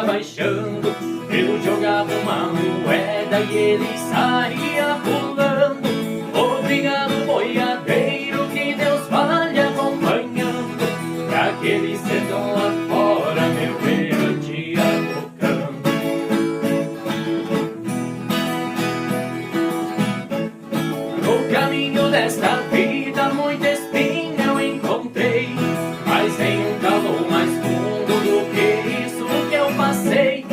ia baixando, eu jogava uma moeda e ele saía pulando. Obrigado, boiadeiro, que Deus vá lhe acompanhando, pra aquele sertão lá fora meu berrante ia tocando. No caminho desta vida muita espinha eu encontrei, mas nenhum calor mais fundo do que isso que eu passei.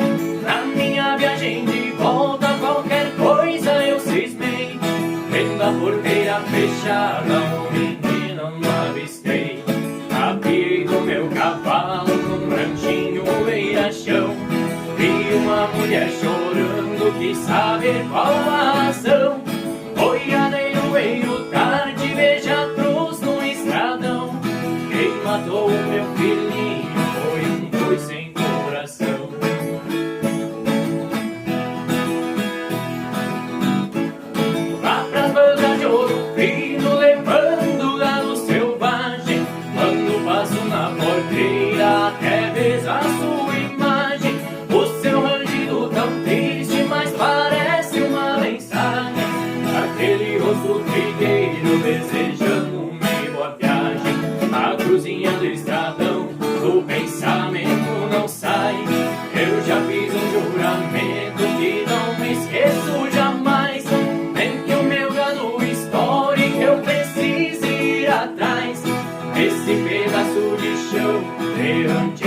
Na minha viagem de volta qualquer coisa eu cismei, vendo a porteira fechada um menino não avistei. Apiei do meu cavalo num ranchinho beira-chão, vi uma mulher chorando, quis saber qual a razão. Boiadeiro veio tarde, veja a cruz no estradão, quem matou o meu filhinho foi um boi sem coração. Vá pras bandas de Ouro Fino levando galo selvagem, quando passo na porteira até vejo a sua imagem. O seu rangido tão triste, mas parece uma mensagem, aquele rosto trigueiro desejando-me boa viagem. A cruzinha do estradão do pensamento não sai, eu já fiz um juramento que não me esqueço jamais, nem que o meu gado estoure que eu precise ir atrás desse pedaço de chão errante